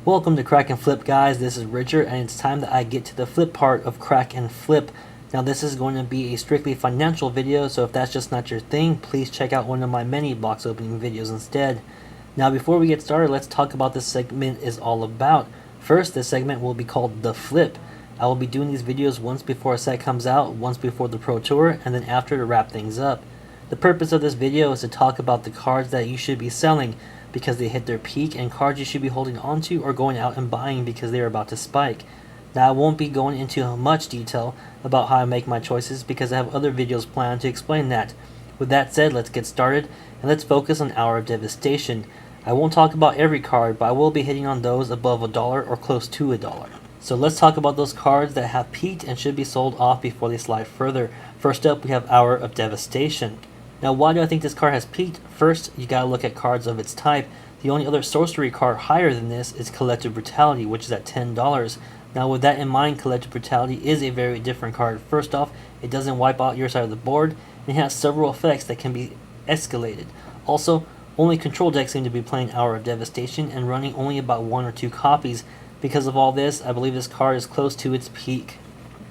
Welcome to Crack and Flip, guys. This is Richard, and it's time that I get to the flip part of Crack and Flip. Now, this is going to be a strictly financial video, so if that's just not your thing, please check out one of my many box opening videos instead. Now, before we get started, let's talk about this segment is all about. First, this segment will be called The Flip. I will be doing these videos once before a set comes out, once before the Pro Tour, and then after to wrap things up. The purpose of this video is to talk about the cards that you should be selling because they hit their peak, and cards you should be holding onto or going out and buying because they are about to spike. Now, I won't be going into much detail about how I make my choices because I have other videos planned to explain that. With that said, let's get started and let's focus on Hour of Devastation. I won't talk about every card, but I will be hitting on those above $1 or close to $1. So let's talk about those cards that have peaked and should be sold off before they slide further. First up, we have Hour of Devastation. Now, why do I think this card has peaked? First, you gotta look at cards of its type. The only other sorcery card higher than this is Collective Brutality, which is at $10. Now, with that in mind, Collective Brutality is a very different card. First off, it doesn't wipe out your side of the board, and it has several effects that can be escalated. Also, only control decks seem to be playing Hour of Devastation and running only about 1 or 2 copies. Because of all this, I believe this card is close to its peak.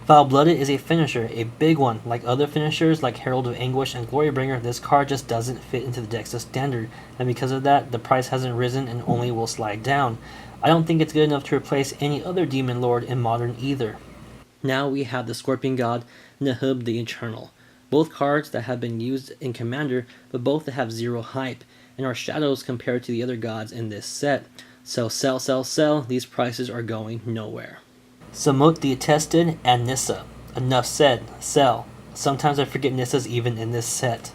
Foul-Blooded is a finisher, a big one. Like other finishers like Herald of Anguish and Glorybringer, this card just doesn't fit into the decks of standard, and because of that, the price hasn't risen and only will slide down. I don't think it's good enough to replace any other Demon Lord in Modern either. Now we have the Scorpion God, Nahub the Eternal. Both cards that have been used in Commander, but both that have 0 hype, and are shadows compared to the other gods in this set. So sell, sell, sell, these prices are going nowhere. Samut the Attested and Nissa. Enough said. Sell. Sometimes I forget Nissa's even in this set.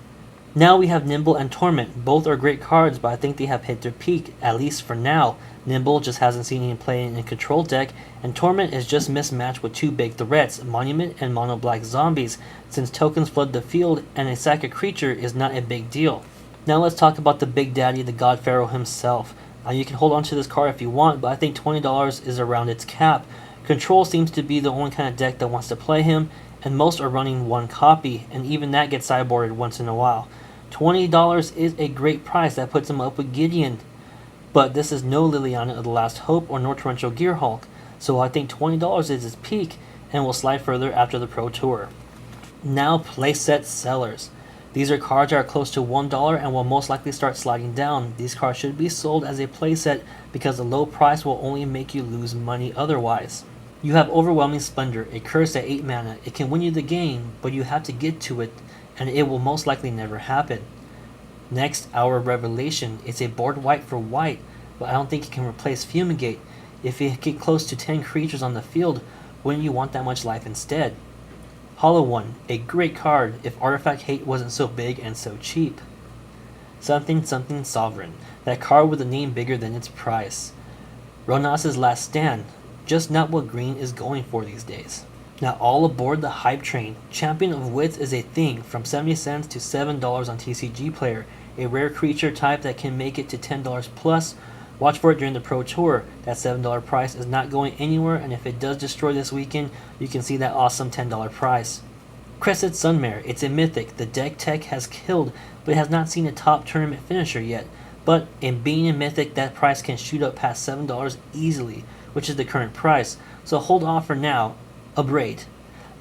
Now we have Nimble and Torment. Both are great cards, but I think they have hit their peak, at least for now. Nimble just hasn't seen any play in a control deck, and Torment is just mismatched with 2 big threats, Monument and Mono Black Zombies, since tokens flood the field and a sack a creature is not a big deal. Now let's talk about the Big Daddy, the God Pharaoh himself. Now you can hold on to this card if you want, but I think $20 is around its cap. Control seems to be the only kind of deck that wants to play him, and most are running 1 copy, and even that gets sideboarded once in a while. $20 is a great price that puts him up with Gideon, but this is no Liliana of the Last Hope or nor Torrential Gearhulk, so I think $20 is its peak and will slide further after the Pro Tour. Now, playset sellers. These are cards that are close to $1 and will most likely start sliding down. These cards should be sold as a playset because the low price will only make you lose money otherwise. You have Overwhelming Splendor, a curse at 8 mana. It can win you the game, but you have to get to it, and it will most likely never happen. Next, Hour of Revelation. It's a board wipe for white, but I don't think it can replace Fumigate. If you get close to 10 creatures on the field, wouldn't you want that much life instead? Hollow One, a great card if Artifact Hate wasn't so big and so cheap. Something Something Sovereign, that card with a name bigger than its price. Ronas's Last Stand, just not what green is going for these days. Now all aboard the hype train. Champion of Wits is a thing, from 70 cents to $7 on TCG Player, a rare creature type that can make it to $10 plus. Watch for it during the Pro Tour. That $7 price is not going anywhere, and if it does destroy this weekend, you can see that awesome $10 price. Crested Sunmare, it's a mythic. The deck tech has killed, but it has not seen a top tournament finisher yet. But in being a mythic, that price can shoot up past $7 easily, which is the current price, so hold off for now. Abrade.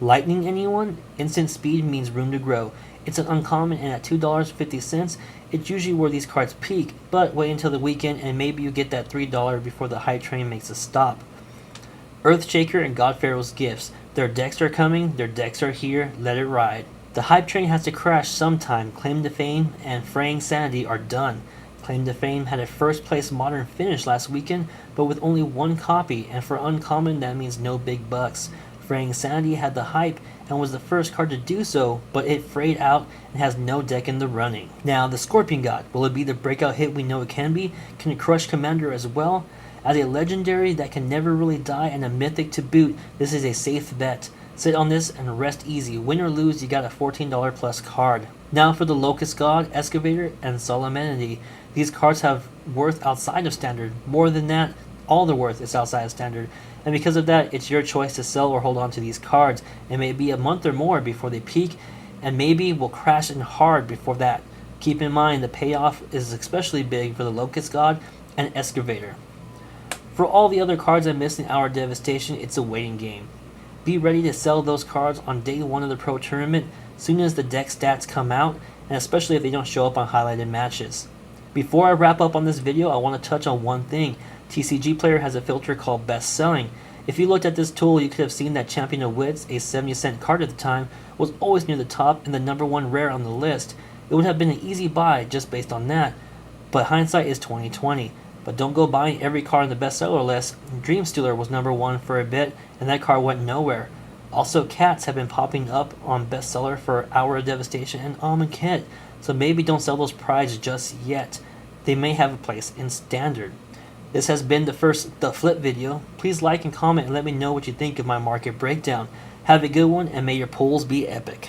Lightning anyone? Instant speed means room to grow. It's an uncommon, and at $2.50, it's usually where these cards peak, but wait until the weekend and maybe you get that $3 before the hype train makes a stop. Earthshaker and God Pharaoh's Gifts. Their decks are coming, their decks are here, let it ride. The hype train has to crash sometime. Claim to Fame and Fraying Sanity are done. Claim to Fame had a first place Modern finish last weekend, but with only 1 copy, and for uncommon that means no big bucks. Fraying Sanity had the hype and was the first card to do so, but it frayed out and has no deck in the running. Now, the Scorpion God, will it be the breakout hit we know it can be? Can it crush Commander as well? As a legendary that can never really die and a mythic to boot, this is a safe bet. Sit on this and rest easy. Win or lose, you got a $14 plus card. Now for the Locust God, Excavator, and Solemnity. These cards have worth outside of standard. More than that, all the worth is outside of standard. And because of that, it's your choice to sell or hold on to these cards. It may be a month or more before they peak, and maybe will crash in hard before that. Keep in mind the payoff is especially big for the Locust God and Excavator. For all the other cards I missed in Hour of Devastation, it's a waiting game. Be ready to sell those cards on day 1 of the Pro Tournament, soon as the deck stats come out, and especially if they don't show up on highlighted matches. Before I wrap up on this video, I want to touch on one thing. TCG Player has a filter called Best Selling. If you looked at this tool, you could have seen that Champion of Wits, a 70-cent card at the time, was always near the top and the #1 rare on the list. It would have been an easy buy just based on that, but hindsight is 20/20. But don't go buying every card on the bestseller list. Dream Stealer was #1 for a bit, and that card went nowhere. Also, cats have been popping up on bestseller for Hour of Devastation and Amonkhet, so maybe don't sell those prides just yet. They may have a place in Standard. This has been the FlIP video. Please like and comment and let me know what you think of my market breakdown. Have a good one, and may your pulls be epic.